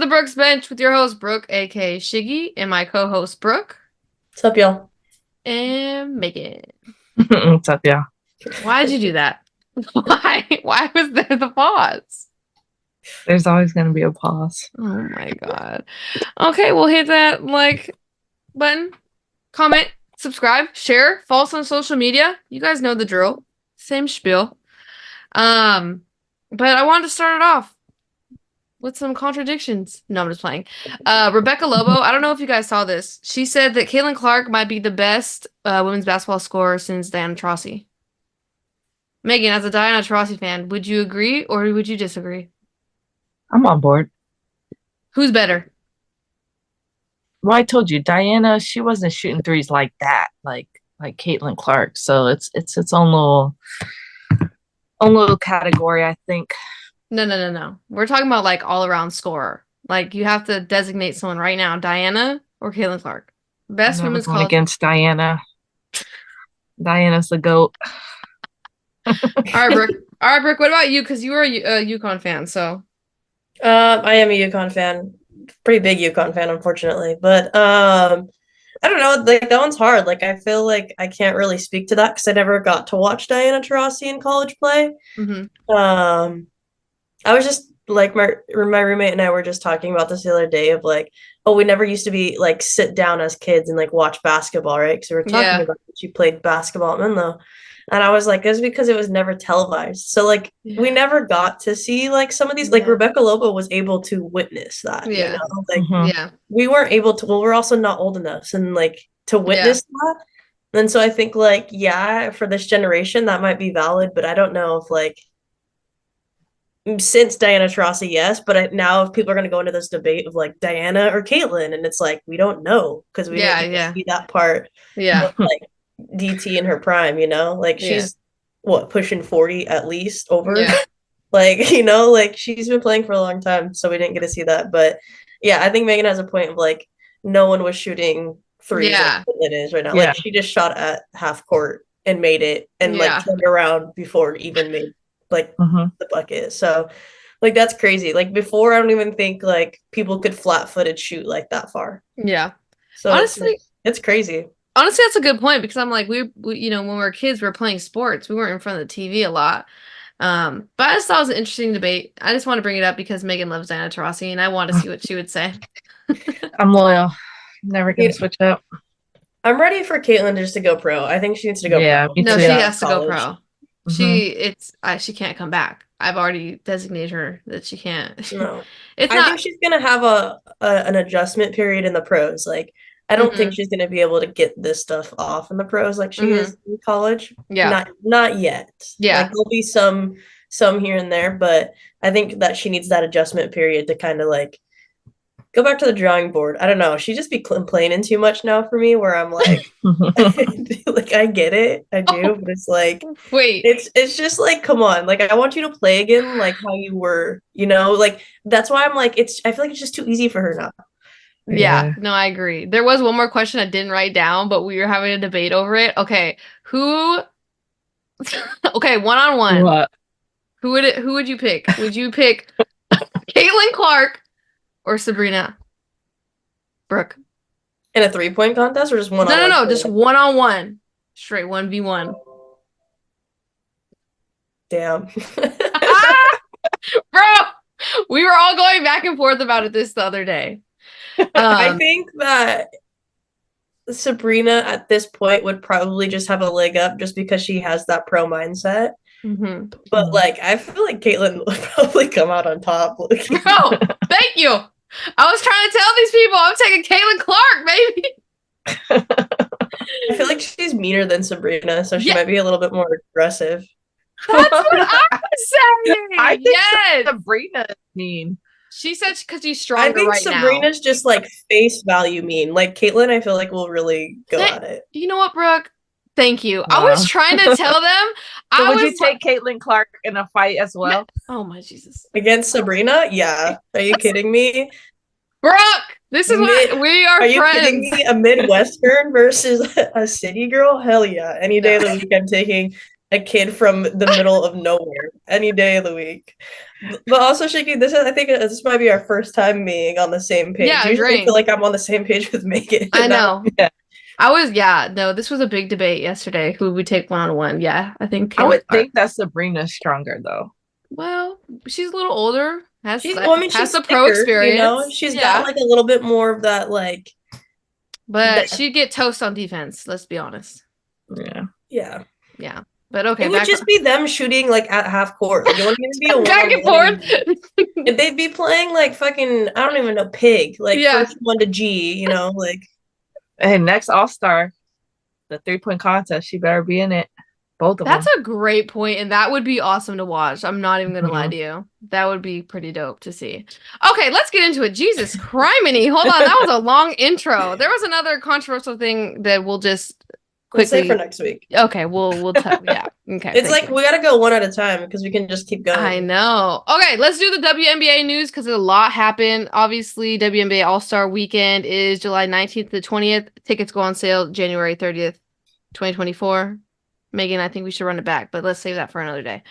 the Brookes Bench with your host, Brooke, aka Shiggy, and my co-host, Brooke. What's up, y'all? And Megan. What's up, y'all? Why did you do that? Why? Why was there the pause? There's always going to be a pause. Oh my god. Okay, we'll hit that like button, comment, subscribe, share, follow us on social media. You guys know the drill. Same spiel. But I wanted to start it off with some contradictions. No, I'm just playing. Rebecca Lobo, I don't know if you guys saw this. She said that Caitlin Clark might be the best women's basketball scorer since Diana Taurasi. Megan, as a Diana Taurasi fan, would you agree or would you disagree? I'm on board. Who's better? Well, I told you, Diana, she wasn't shooting threes like that, like Caitlin Clark. So it's its own little category, I think. No. We're talking about like all around scorer. Like you have to designate someone right now, Diana or Caitlin Clark. Best I'm women's going college. against Diana. Diana's the GOAT. All right, Brooke. What about you? Because you were a UConn fan, so. I am a UConn fan. Pretty big UConn fan, unfortunately. But I don't know. Like that one's hard. Like I feel like I can't really speak to that because I never got to watch Diana Taurasi in college play. I was just like my roommate and I were just talking about this the other day of like, oh, we never used to be like sit down as kids and like watch basketball, right? Because we were talking about that she played basketball at Menlo. And I was like, it's because it was never televised. So like we never got to see like some of these like Rebecca Lobo was able to witness that, you know? Like we weren't able to, well, we're also not old enough and like to witness that. And so I think like, for this generation that might be valid, but I don't know if like since Diana Taurasi, yes, but now if people are going to go into this debate of like Diana or Caitlin, and it's like we don't know because we didn't get to see that part of like DT in her prime, you know, like she's what pushing 40 at least over, like you know, like she's been playing for a long time, so we didn't get to see that. But yeah, I think Megan has a point of like no one was shooting threes like it is right now. Like she just shot at half court and made it, and like turned around before it even made like the bucket. So like that's crazy. Like before I don't even think like people could flat-footed shoot like that far. So honestly it's crazy. Honestly, that's a good point because I'm like we you know, when we were kids we were playing sports. We weren't in front of the TV a lot. But I just thought it was an interesting debate. I just want to bring it up because Megan loves Diana Taurasi and I want to see what she would say. I'm loyal. Never gonna switch up. I'm ready for Caitlin just to go pro. I think she needs to go pro. No, she has to go pro. She can't come back. I've already designated her that she can't. No. I think she's gonna have an adjustment period in the pros. Like I don't think she's gonna be able to get this stuff off in the pros like she is in college. Not yet. Like there'll be some here and there, but I think that she needs that adjustment period to kind of like go back to the drawing board. I don't know. She just be complaining too much now for me where I'm like, like, I get it. I do. But it's like, wait, it's just like, come on. Like, I want you to play again like how you were, you know? Like, that's why I'm like, I feel like it's just too easy for her now. No, I agree. There was one more question I didn't write down, but we were having a debate over it. Okay. Okay, one-on-one. What? Who would you pick? Would you pick Caitlin Clark or Sabrina Brooke? In a 3-point contest or just one-on-one? No, just one-on-one. Straight 1v1. Damn. Bro, we were all going back and forth about it the other day. I think that Sabrina at this point would probably just have a leg up just because she has that pro mindset. But like I feel like Caitlin would probably come out on top. Bro, thank you. I was trying to tell these people I'm taking Caitlin Clark, baby. I feel like she's meaner than Sabrina, so she might be a little bit more aggressive. That's what I'm saying. I think Sabrina is mean. She said because she's stronger right now. I think Sabrina's just like face value mean. Like Caitlin, I feel like will really go at it. You know what, Brooke? Thank you. Wow. I was trying to tell them. So would you take Caitlin Clark in a fight as well? Oh my Jesus! Against Sabrina? Yeah. Are you kidding me? Brooke, this is what we are. Are you friends. kidding me? A Midwestern versus a city girl? Hell yeah! Any day of the week, I'm taking a kid from the middle of nowhere any day of the week. But also, Shiki, I think this might be our first time being on the same page. Yeah, Usually I agreeing. feel like I'm on the same page with Megan. I know. Yeah. No, this was a big debate yesterday. Who would take one-on-one? Yeah, I think I Caitlin would Clark. think that Sabrina's stronger though. Well, she's a little older. She's Has the pro thicker, experience. you know? She's got like a little bit more of that, like. But she'd get toast on defense, let's be honest. Yeah. Yeah. Yeah. But okay. It would just be them shooting like at half court. Like it wouldn't even be a back and forth. They'd be playing like fucking, I don't even know, pig. Like first one to G, you know, like. Hey, next All-Star, the 3-point contest, she better be in it. Both of them. That's a great point, and that would be awesome to watch. I'm not even gonna lie to you. That would be pretty dope to see. Okay, let's get into it. Jesus criminy. Hold on, that was a long intro. There was another controversial thing that we'll just quickly say for next week. Okay, we'll tell. Yeah. Okay. It's like we gotta go one at a time because we can just keep going. I know. Okay, let's do the WNBA news because a lot happened. Obviously, WNBA All-Star Weekend is July 19th to 20th. Tickets go on sale January 30th, 2024. Megan, I think we should run it back, but let's save that for another day.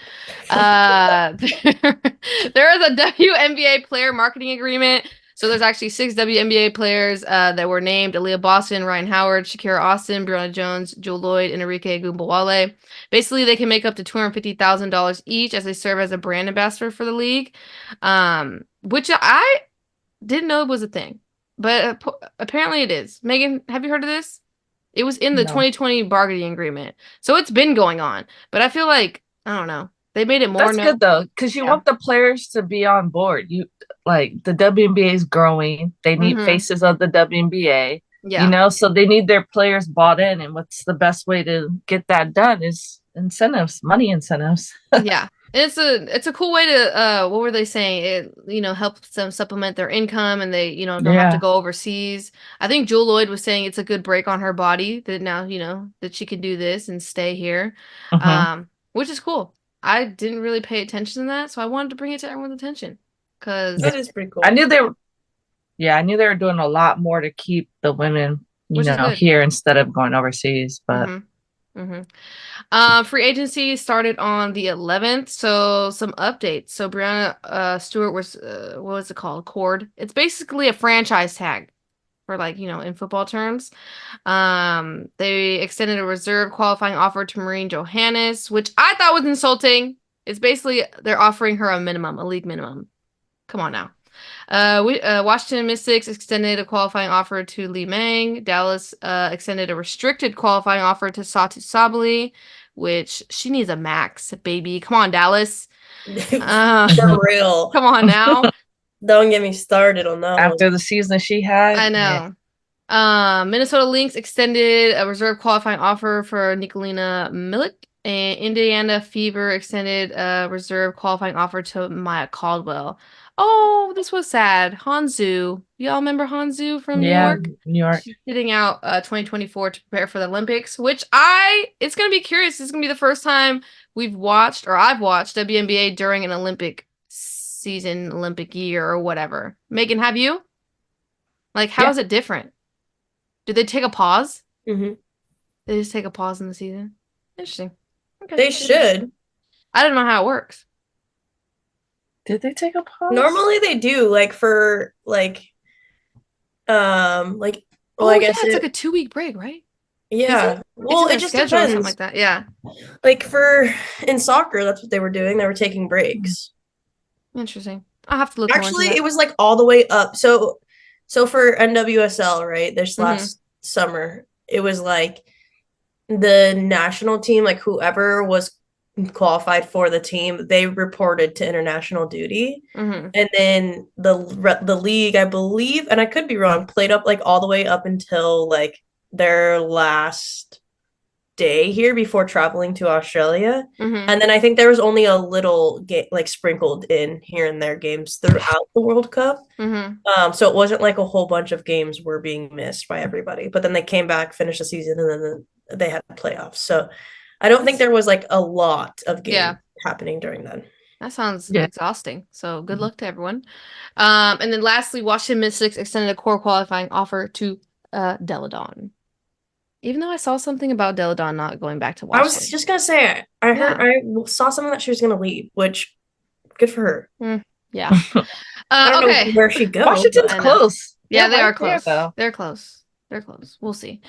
There is a WNBA player marketing agreement. So there's actually 6 WNBA players that were named: Aaliyah Boston, Ryan Howard, Shakira Austin, Brianna Jones, Jewel Lloyd, and Enrique Gumbawale. Basically, they can make up to $250,000 each as they serve as a brand ambassador for the league, which I didn't know was a thing, but apparently it is. Megan, have you heard of this? It was in the 2020 bargaining agreement. So it's been going on. But I feel like, I don't know. They made it more. That's good though, because you want the players to be on board. You like the WNBA is growing. They need faces of the WNBA. Yeah. You know, so they need their players bought in. And what's the best way to get that done is incentives, money incentives. Yeah. And it's a cool way to what were they saying? It helps them supplement their income, and they don't have to go overseas. I think Jewel Lloyd was saying it's a good break on her body that now that she can do this and stay here, which is cool. I didn't really pay attention to that, so I wanted to bring it to everyone's attention because that is pretty cool. I knew they were doing a lot more to keep the women here instead of going overseas, but. Free agency started on the 11th, so some updates. So Brianna Stewart was what was it called? Cord. It's basically a franchise tag for in football terms. They extended a reserve qualifying offer to Maureen Johannes, which I thought was insulting. It's basically they're offering her a league minimum. Come on now. Washington Mystics extended a qualifying offer to Lee Mang. Dallas extended a restricted qualifying offer to Satu Sabali, which she needs a max, baby. Come on, Dallas. For real. Come on now. Don't get me started on that. After the season she had. I know. Yeah. Minnesota Lynx extended a reserve qualifying offer for Nicolina Milik. And Indiana Fever extended a reserve qualifying offer to Maya Caldwell. Oh, this was sad. Hanzu. Y'all remember Hanzu from New York? New York. She's sitting out 2024 to prepare for the Olympics, which it's going to be curious. This is going to be the first time I've watched WNBA during an Olympic season, Olympic year, or whatever. Megan, have you? How is it different? Did they take a pause? Mm-hmm. They just take a pause in the season? Interesting. Okay. They should. I don't know how it works. Did they take a pause? Normally they do, I guess it's like a 2-week break, right? Yeah. Well, it just depends. Something like that. Yeah. In soccer, that's what they were doing. They were taking breaks. Interesting. I'll have to look. Actually, it was all the way up. So for NWSL, right? This last summer, it was the national team, whoever was qualified for the team, they reported to international duty, and then the league, I believe, and I could be wrong, played up all the way up until their last day here before traveling to Australia, and then I think there was only a little game sprinkled in here and there games throughout the World Cup, so it wasn't a whole bunch of games were being missed by everybody, but then they came back, finished the season, and then they had playoffs. So I don't think there was a lot of games happening during that. That sounds exhausting. So good luck to everyone. And then lastly, Washington Mystics extended a core qualifying offer to Deladon. Even though I saw something about Deladon not going back to I Washington. was just gonna say I heard I saw something that she was gonna leave, which good for her. Yeah. I don't know where she goes. Washington's close. Yeah, they are close. They're close. They're close. We'll see.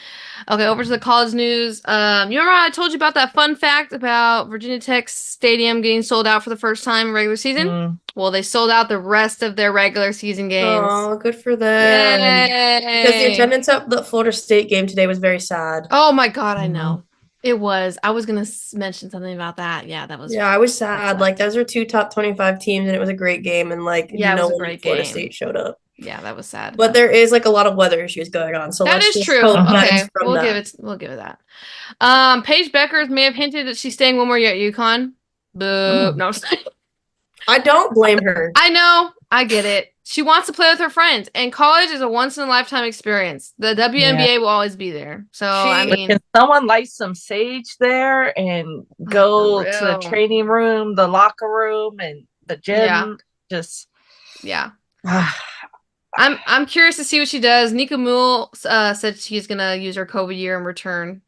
Okay, over to the college news. You remember I told you about that fun fact about Virginia Tech's stadium getting sold out for the first time in regular season? Well, they sold out the rest of their regular season games. Oh, good for them. Yay. Because the attendance at the Florida State game today was very sad. Oh my God, I know. It was. I was gonna mention something about that. Yeah, that was. Yeah, I was sad. Like those are 2 top 25 teams, and it was a great game. And like, yeah, no one in Florida State showed up. Yeah, that was sad. But there is like a lot of weather issues going on, so that is true. Okay, we'll give it that. Paige Beckers may have hinted that she's staying one more year at UConn. Boo! No, I don't blame her. I know. I get it. She wants to play with her friends, and college is a once-in-a-lifetime experience. The WNBA will always be there. So, I mean... Can someone light some sage there and go to the training room, the locker room, and the gym? Yeah. I'm curious to see what she does. Nika Moole said she's going to use her COVID year and return.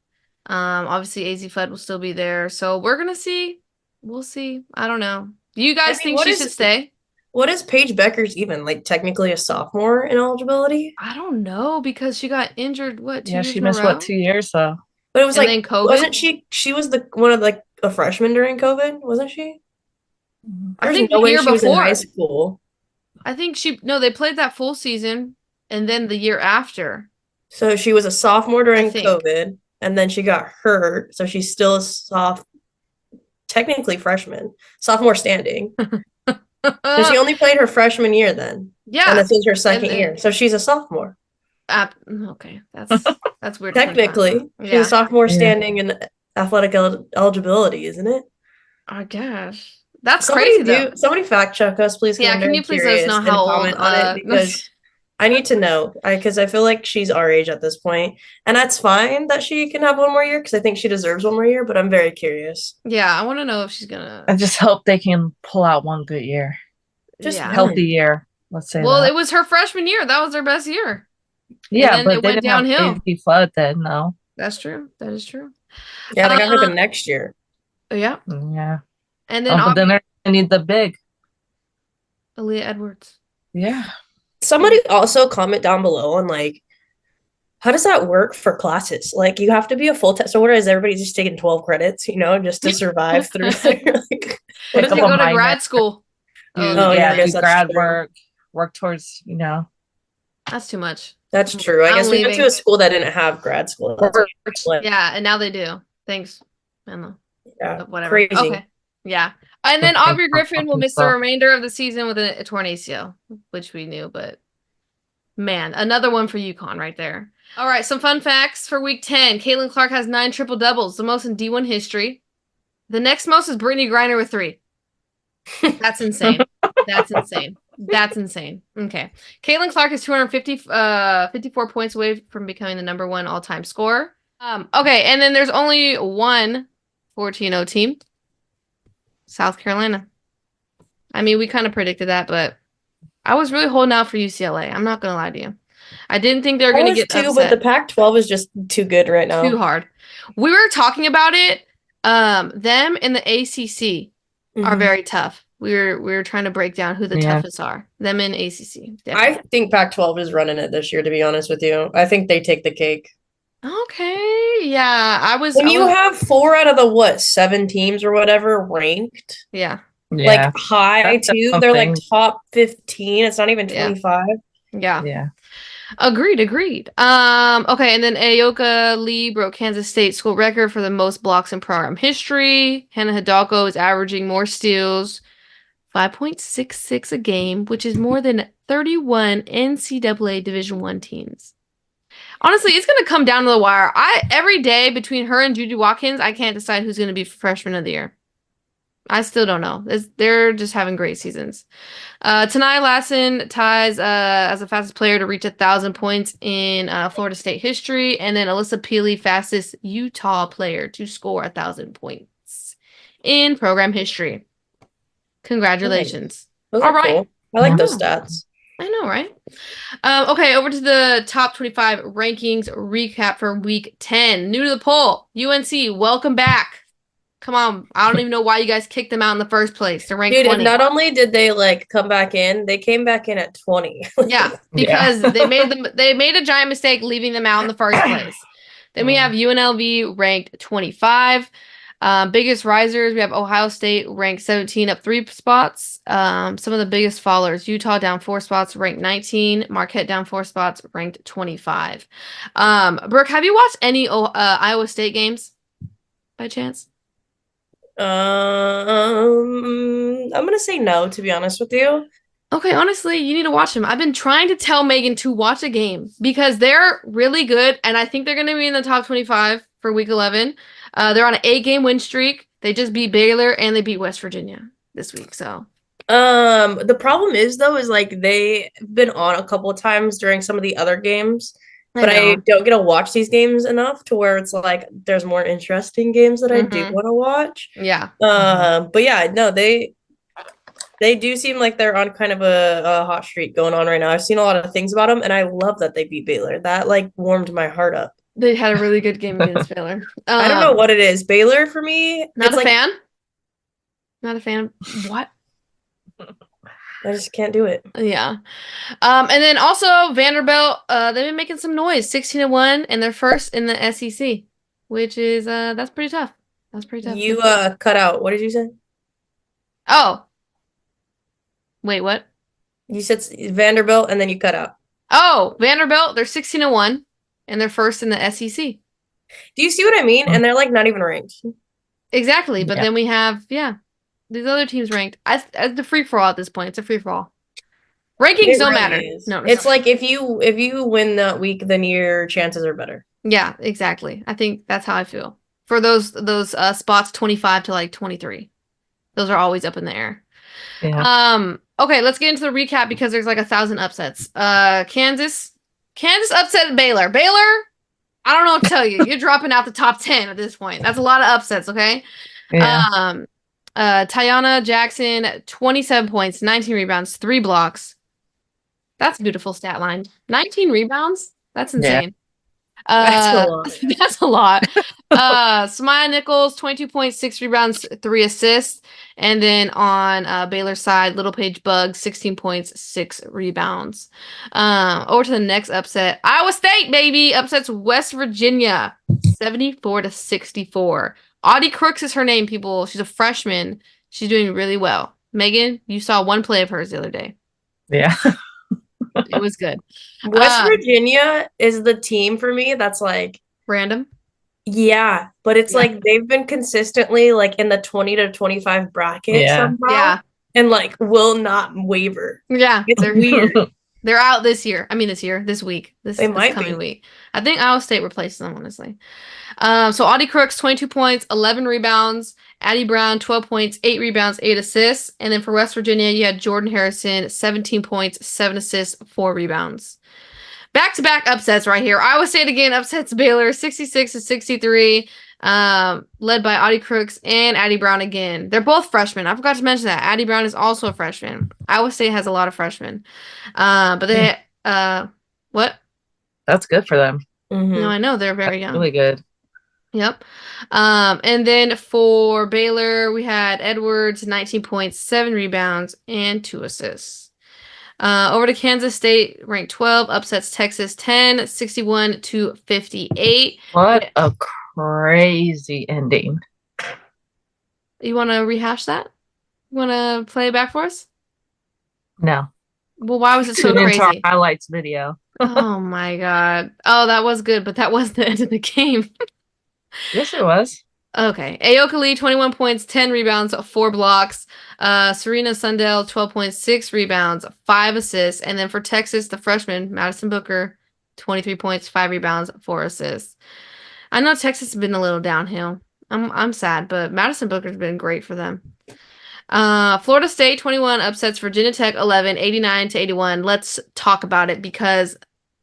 Obviously, AZ Flood will still be there. So, we're going to see. We'll see. I don't know. Do you guys think she should stay? What is Paige Beckers even? Like, technically a sophomore in eligibility? I don't know, because she got injured, 2 years Yeah, she missed, 2 years, so. But it was like, COVID? Wasn't she was one of, like, a freshman during COVID, wasn't she? I think the year before. Was in high school. I think they played that full season, and then the year after. So she was a sophomore during COVID, and then she got hurt, so she's still a technically freshman, sophomore standing. So she only played her freshman year then. Yeah. And this is her second year. So she's a sophomore. Okay. That's weird. Technically. She's a sophomore standing in athletic eligibility, isn't it? I guess. That's crazy, though. Somebody fact check us, please. Yeah, can you please let us know how old? On it, because I need to know. Because I feel like she's our age at this point. And that's fine that she can have one more year, because I think she deserves one more year, but I'm very curious. Yeah, I want to know if she's going to... I just hope they can pull out one good year. Just healthy year, let's say. Well, it was her freshman year. That was her best year. Yeah, but they went downhill. Flood then, no. That's true. That is true. Yeah, they got her the next year. Yeah. Yeah. And then then I need the big Aaliyah Edwards. Yeah. Somebody also comment down below on like, how does that work for classes? Like, you have to be a full time. So what is everybody just taking 12 credits, just to survive through there? Like, what if you go to grad school? Do grad work towards, That's too much. That's true. I guess we went to a school that didn't have grad school. Yeah, and now they do. Thanks. Yeah, whatever. Crazy. Okay. Yeah. And then Aubrey Griffin will miss the remainder of the season with a torn ACL, which we knew, but man, another one for UConn right there. All right, some fun facts for week 10. Caitlin Clark has 9 triple doubles, the most in D1 history. The next most is Brittany Griner with 3. That's insane. That's insane. Okay. Caitlin Clark is 54 points away from becoming the #1 all-time scorer. Okay, and then there's only one 14-0 team. South Carolina. I mean, we kind of predicted that, but I was really holding out for UCLA. I'm not going to lie to you. I didn't think they were going to get upset. But the Pac-12 is just too good right now. Too hard. We were talking about it. Them and the ACC are very tough. We were trying to break down who the toughest are. Them and ACC. Definitely. I think Pac-12 is running it this year, to be honest with you. I think they take the cake. Okay. Yeah. When you have 4 out of the 7 teams or whatever ranked. Yeah. Like high too. They're like top 15. It's not even 25. Yeah. Yeah. Agreed. Okay, and then Ayoka Lee broke Kansas State school record for the most blocks in program history. Hannah Hidalgo is averaging more steals, 5.66 a game, which is more than 31 NCAA Division I teams. Honestly, it's going to come down to the wire. Every day between her and Judy Watkins, I can't decide who's going to be freshman of the year. I still don't know. They're just having great seasons. Tanai Lassen ties as the fastest player to reach 1,000 points in Florida State history. And then Alyssa Peely, fastest Utah player to score 1,000 points in program history. Congratulations. All right. Cool. I like those stats. I know, right? Okay, over to the top 25 rankings recap for week 10. New to the poll, UNC, welcome back. Come on, I don't even know why you guys kicked them out in the first place. They're ranked 20. Not only did they like come back in, they came back in at 20. Yeah, because they made a giant mistake leaving them out in the first place. Then we have UNLV ranked 25. Biggest risers, we have Ohio State ranked 17, up 3 spots. Some of the biggest fallers, Utah down 4 spots, ranked 19. Marquette down 4 spots, ranked 25. Brooke, have you watched any Iowa State games by chance? I'm gonna say no, to be honest with you. Okay, honestly, you need to watch them. I've been trying to tell Megan to watch a game because they're really good, and I think they're going to be in the top 25 for week 11. They're on an 8-game win streak. They just beat Baylor and they beat West Virginia this week. So, the problem is though, is like they've been on a couple of times during some of the other games, but I don't get to watch these games enough to where it's like there's more interesting games that I do want to watch. Yeah. But yeah, no, they do seem like they're on kind of a hot streak going on right now. I've seen a lot of things about them, and I love that they beat Baylor. That like warmed my heart up. They had a really good game against Baylor. I don't know what it is. Baylor for me, not a fan. Not a fan. What? I just can't do it. Yeah. And then also Vanderbilt, they've been making some noise. 16-1, and they're first in the SEC, which is that's pretty tough. That's pretty tough. You cut out. What did you say? Oh. Wait, what? You said Vanderbilt and then you cut out. Oh, Vanderbilt, they're 16-1 and they're first in the SEC. Do you see what I mean? And they're like not even ranked. Exactly, but then we have these other teams ranked. The free for all at this point. It's a free for all. Rankings don't matter. No, it's like if you win that week, then your chances are better. Yeah, exactly. I think that's how I feel for those spots 25 to like 23. Those are always up in the air. Yeah. Okay, let's get into the recap because there's like 1,000 upsets. Kansas upset Baylor. Baylor, I don't know what to tell you. You're dropping out the top 10 at this point. That's a lot of upsets, okay? Yeah. Tiana Jackson, 27 points, 19 rebounds, 3 blocks. That's a beautiful stat line. 19 rebounds? That's insane. That's a lot. That's a lot. Samaya Nichols, 22 points, 6 rebounds, 3 assists. And then on Baylor's side, Little Paige Bug, 16 points, 6 rebounds. Over to the next upset. Iowa State, baby, upsets West Virginia, 74-64. Audie Crooks is her name, people. She's a freshman. She's doing really well. Megan, you saw one play of hers the other day. Yeah. It was good. West Virginia is the team for me that's like random. Yeah, but it's like they've been consistently like in the 20 to 25 bracket somehow. Yeah. And like will not waver. Yeah. It's weird. They're out this year. I mean this week. This coming week. I think Iowa State replaces them, honestly. So Audie Crooks, 22 points, 11 rebounds. Addie Brown, 12 points, 8 rebounds, 8 assists. And then for West Virginia, you had Jordan Harrison, 17 points, 7 assists, 4 rebounds. Back-to-back upsets right here. Iowa State again upsets Baylor, 66-63, led by Audie Crooks and Addie Brown again. They're both freshmen. I forgot to mention that. Addie Brown is also a freshman. Iowa State has a lot of freshmen. But they, what? That's good for them. Mm-hmm. No, I know. They're very young. Really good. Yep. And then for Baylor, we had Edwards, 19 points, 7 rebounds, and 2 assists. Over to Kansas State, ranked 12, upsets Texas 10, 61-58. What a crazy ending. You want to rehash that? You want to play it back for us? No. Well, why was it so crazy? Into our highlights video. Oh my God. Oh, that was good, but that wasn't the end of the game. Yes, it was. Okay. Ayoka Lee, 21 points, 10 rebounds, 4 blocks. Serena Sundell, 12 points, 6 rebounds, 5 assists. And then for Texas, the freshman, Madison Booker, 23 points, 5 rebounds, 4 assists. I know Texas has been a little downhill. I'm sad, but Madison Booker's been great for them. Florida State, 21, upsets Virginia Tech, 11, 89-81. Let's talk about it because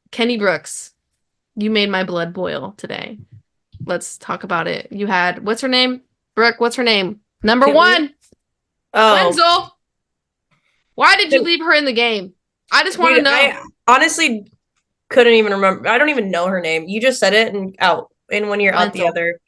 Kenny Brooks, you made my blood boil today. Let's talk about it. You had, what's her name? Brooke, what's her name? Number 1. Oh. Wenzel. Why did you leave her in the game? I just want to know. I honestly couldn't even remember. I don't even know her name. You just said it and out. And when you're out the other.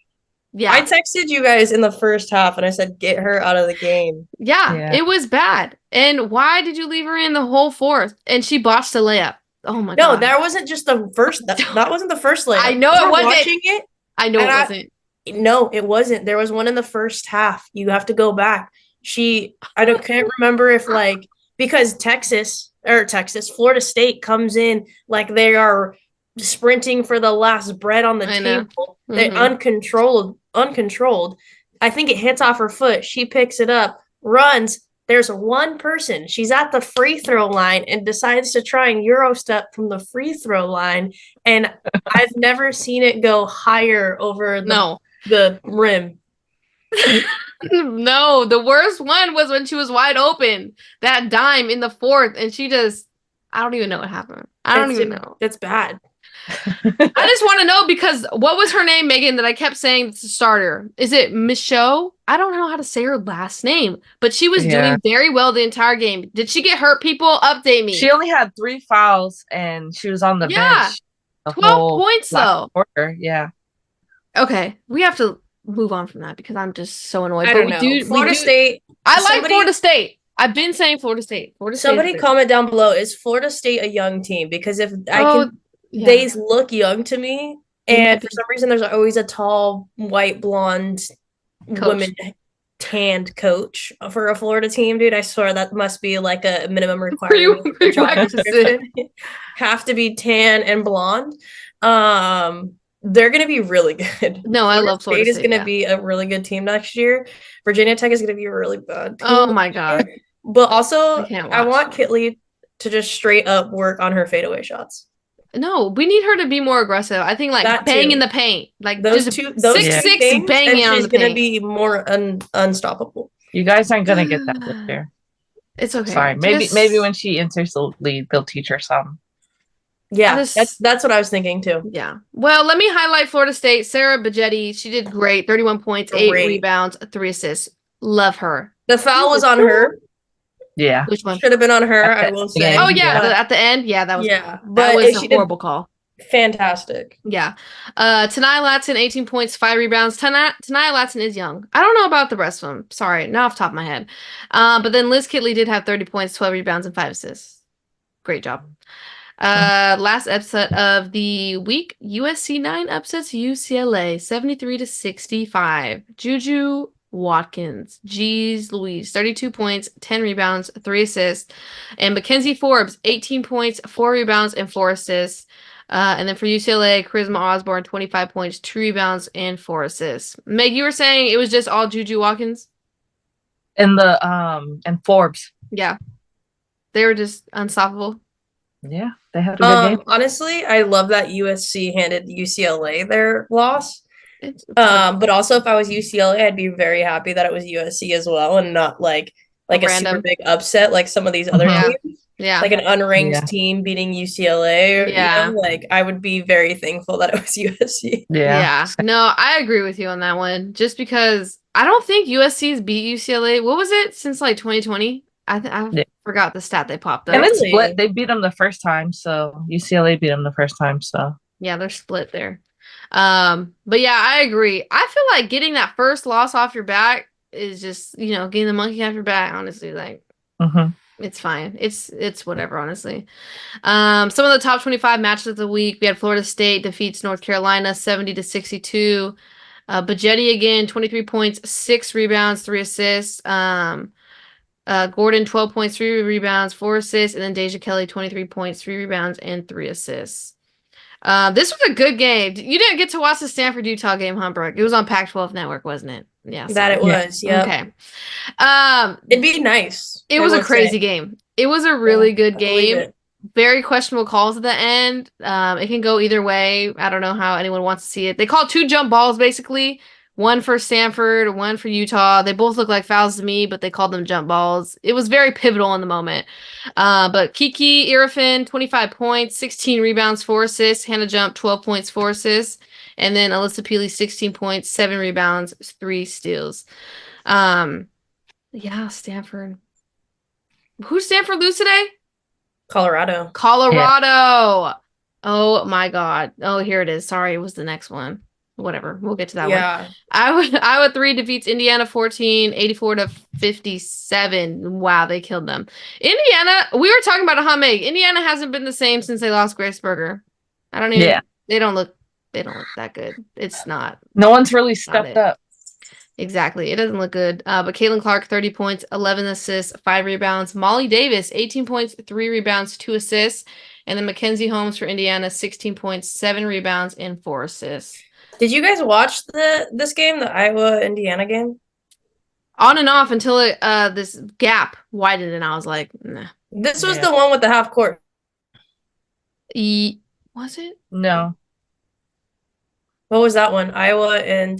Yeah. I texted you guys in the first half and I said, get her out of the game. Yeah, it was bad. And why did you leave her in the whole fourth? And she botched the layup. Oh my God. No, that wasn't just the first. That wasn't the first layup. I know it wasn't. Watching it. I know it wasn't. No, it wasn't. There was one in the first half. You have to go back. Can't remember if because Florida State comes in like they are sprinting for the last bread on the table. Mm-hmm. They're uncontrolled. I think it hits off her foot. She picks it up, runs. There's one person. She's at the free throw line and decides to try and Euro step from the free throw line. And I've never seen it go higher over the rim. No, the worst one was when she was wide open. That dime in the fourth, and she just, I don't even know what happened. I don't even know. That's bad. I just want to know because what was her name, Megan, that I kept saying it's a starter? Is it Michaud? I don't know how to say her last name, but she was doing very well the entire game. Did she get hurt, people? Update me. She only had 3 fouls and she was on the bench. 12 points though. Quarter. Yeah. Okay. We have to move on from that because I'm just so annoyed. I don't know. Florida State. Like Florida State. I've been saying Florida State. Somebody comment down below, is Florida State a young team? Because if they look young to me, and for some reason there's always a tall, white, blonde, woman tanned coach for a Florida team, dude. I swear that must be like a minimum requirement. Have to be tan and blonde. They're going to be really good. No, I love Florida State. Is going to be a really good team next year. Virginia Tech is going to be a really bad team. Oh my God. But also, I want Kitley to just straight up work on her fadeaway shots. No, we need her to be more aggressive. I think bang in the paint. Like those just two, six banging on the paint. She's going to be more unstoppable. You guys aren't going to get that this year. It's okay. Sorry. Maybe when she enters the league, they'll teach her some. Yeah, that's what I was thinking too. Yeah. Well, let me highlight Florida State. Sarah Bajetti, she did great. 31 points, 8 rebounds, 3 assists. Love her. The foul was on her. Yeah. Which one? Should have been on her, I will say. Oh, yeah. At the end? Yeah, that was a horrible call. Fantastic. Yeah. Tanaya Latson, 18 points, 5 rebounds. Tanaya Latson is young. I don't know about the rest of them. Sorry, not off the top of my head. But then Liz Kitley did have 30 points, 12 rebounds, and 5 assists. Great job. Last upset of the week, USC 9 upsets UCLA 73-65. Juju Watkins, geez Louise, 32 points, 10 rebounds, 3 assists. And Mackenzie Forbes, 18 points, 4 rebounds, and 4 assists. And then for UCLA, Charisma Osborne, 25 points, 2 rebounds, and 4 assists. Meg, you were saying it was just all Juju Watkins? And and Forbes. Yeah. They were just unstoppable. Yeah, they had a good game. Honestly, I love that USC handed UCLA their loss. But also if I was UCLA, I'd be very happy that it was USC as well and not like a super big upset like some of these other teams. Yeah. Like an unranked team beating UCLA. Yeah. You know? Like I would be very thankful that it was USC. Yeah. No, I agree with you on that one. Just because I don't think USC's beat UCLA. What was it since like 2020? I forgot the stat they popped up. And it's split. They beat them the first time, so UCLA beat them the first time, so yeah, they're split there. But yeah, I agree. I feel like getting that first loss off your back is just, getting the monkey off your back, honestly. Like it's fine. It's whatever, honestly. Some of the top 25 matches of the week. We had Florida State defeats North Carolina 70-62. Bajetti again, 23 points, 6 rebounds, 3 assists. Gordon, 12 points, 3 rebounds, 4 assists, and then Deja Kelly, 23 points, 3 rebounds, and 3 assists. This was a good game. You didn't get to watch the Stanford-Utah game, huh, Brooke? It was on Pac-12 Network, wasn't it? Yeah. That it was, yeah. Okay. It'd be nice. It was a crazy game. It was a really good game. Very questionable calls at the end. It can go either way. I don't know how anyone wants to see it. They called 2 jump balls, basically. One for Stanford, one for Utah. They both look like fouls to me, but they called them jump balls. It was very pivotal in the moment. But Kiki Irafin, 25 points, 16 rebounds, 4 assists. Hannah Jump, 12 points, 4 assists. And then Alyssa Peely, 16 points, 7 rebounds, 3 steals. Yeah, Stanford. Who's Stanford lose today? Colorado. Colorado. Yeah. Oh my God. Oh, here it is. Sorry, it was the next one. Whatever. We'll get to that one. Iowa 3 defeats Indiana 14, 84-57. Wow, they killed them. Indiana, we were talking about a hot make. Indiana hasn't been the same since they lost Grace Berger. I don't even they don't look that good. It's not. No one's really stepped up. Exactly. It doesn't look good. But Caitlin Clark, 30 points, 11 assists, 5 rebounds. Molly Davis, 18 points, 3 rebounds, 2 assists. And then Mackenzie Holmes for Indiana, 16 points, 7 rebounds, and 4 assists. Did you guys watch this game, the Iowa-Indiana game? On and off until this gap widened, and I was like, nah. This was the one with the half court. Was it? No. What was that one? Iowa and...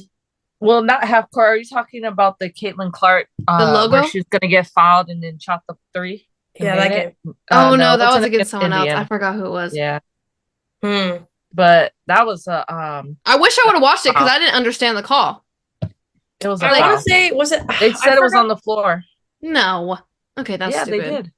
Well, not half court. Are you talking about the Caitlin Clark? The logo? Where she's going to get fouled and then shot the 3? Yeah, that game. Oh, no, that was against someone else. I forgot who it was. Yeah. But that was a... I wish I would have watched it because I didn't understand the call. It was I want to say, was it... They said it was on the floor. No. Okay, that's stupid. Yeah, they did.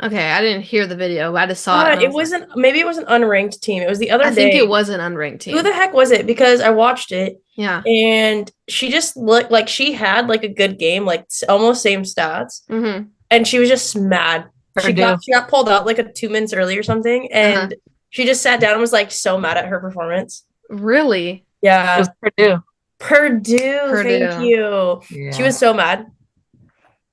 Okay, I didn't hear the video. I just saw it. It wasn't... Maybe it was an unranked team. It was the other day. I think it was an unranked team. Who the heck was it? Because I watched it. Yeah. And she just looked like she had like a good game, like almost same stats. Mm-hmm. And she was just mad. She got pulled out like 2 minutes early or something. And she just sat down and was like so mad at her performance. Really? Yeah. It was Purdue. Purdue. Thank you. Yeah. She was so mad.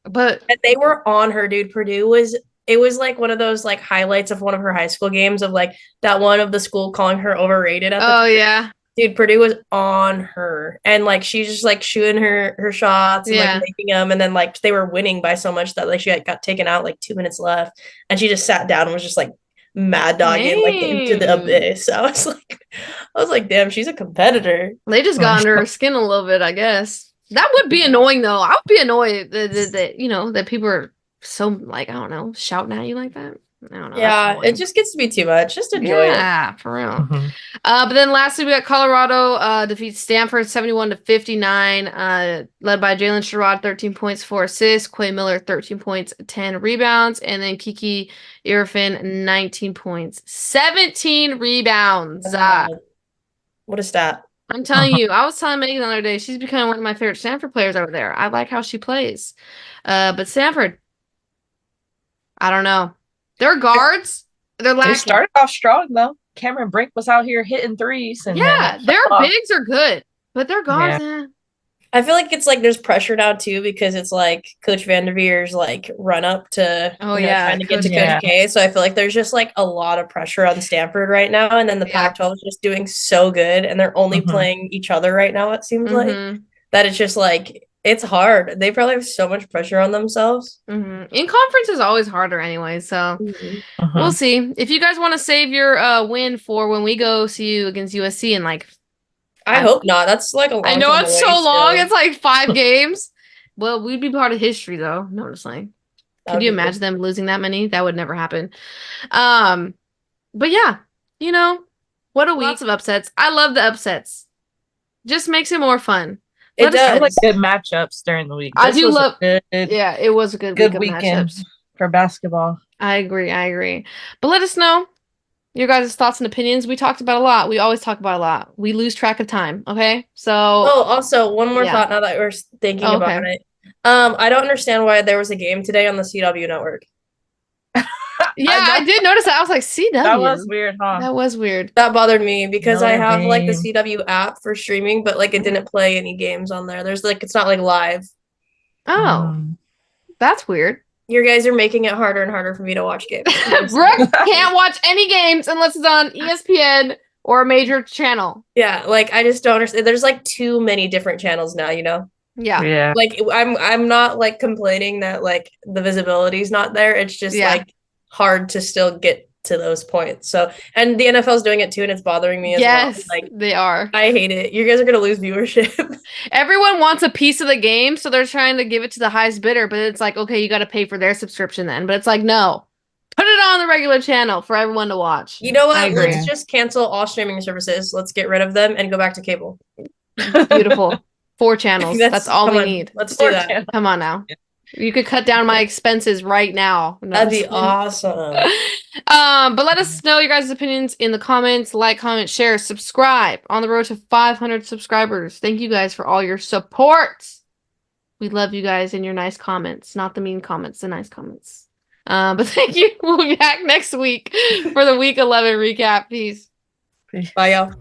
But and they were on her, dude. Purdue was... It was like one of those like highlights of one of her high school games of like that one of the school calling her overrated at the time. Yeah. Dude, Purdue was on her. And like she's just like shooting her shots and like making them, and then like they were winning by so much that like she got taken out like 2 minutes left, and she just sat down and was just like mad dogging like into the abyss. I was like, damn, she's a competitor. They just got under her skin a little bit, I guess. That would be annoying though. I would be annoyed that you know that people are so like, I don't know, shouting at you like that. I don't know. Yeah, it just gets to be too much. Just enjoy it. Yeah, for real. Mm-hmm. But then lastly, we got Colorado defeats Stanford 71-59, led by Jalen Sherrod, 13 points, 4 assists. Quay Miller, 13 points, 10 rebounds. And then Kiki Irfin, 19 points, 17 rebounds. What a stat. I'm telling you, I was telling Megan the other day, she's becoming one of my favorite Stanford players over there. I like how she plays. But Stanford, I don't know. Their guards, they're lacking. They started off strong, though. Cameron Brink was out here hitting threes. And their bigs are good, but their guards, I feel like it's like there's pressure now, too, because it's like Coach Vanderveer's like run up to trying to get to Coach K. So I feel like there's just like a lot of pressure on Stanford right now. And then the Pac-12 is just doing so good, and they're only playing each other right now, it seems like. That it's just like, it's hard. They probably have so much pressure on themselves. In conference is always harder anyway, so we'll see. If you guys want to save your win for when we go see you against USC in like... I hope not. That's like a long I know it's so long. It's like 5 games. Well, we'd be part of history, though. No, I'm just like... Could you imagine them losing that many? That would never happen. But yeah, you know, what a week. Lots of upsets. I love the upsets. Just makes it more fun. It does. I like good matchups during the week. I do love. It was a good weekend for basketball. I agree. But let us know your guys' thoughts and opinions. We talked about a lot. We always talk about a lot. We lose track of time. Okay, so. Oh, also one more thought. Now that we're thinking about it, I don't understand why there was a game today on the CW network. I did notice that. I was like, CW. That was weird, huh? That was weird. That bothered me because I have like the CW app for streaming, but like it didn't play any games on there. There's like, it's not like live. Oh, that's weird. You guys are making it harder and harder for me to watch games. Brooke can't watch any games unless it's on ESPN or a major channel. Yeah, like I just don't understand. There's like too many different channels now, you know? Yeah. Like I'm not like complaining that like the visibility is not there. It's just like hard to still get to those points. So, and the NFL's doing it too, and it's bothering me as well. Like they are. I hate it. You guys are gonna lose viewership. Everyone wants a piece of the game, so they're trying to give it to the highest bidder, but it's like, okay, you got to pay for their subscription then. But it's like, no, put it on the regular channel for everyone to watch. You know what? Let's just cancel all streaming services. Let's get rid of them and go back to cable. Beautiful. 4 channels. That's all we need. Let's do that. Come on now. You could cut down my expenses right now. No, that'd be awesome. But let us know your guys' opinions in the comments. Like, comment, share, subscribe. On the road to 500 subscribers. Thank you guys for all your support. We love you guys and your nice comments. Not the mean comments, the nice comments. But thank you. We'll be back next week for the week 11 recap. Peace. Bye, y'all.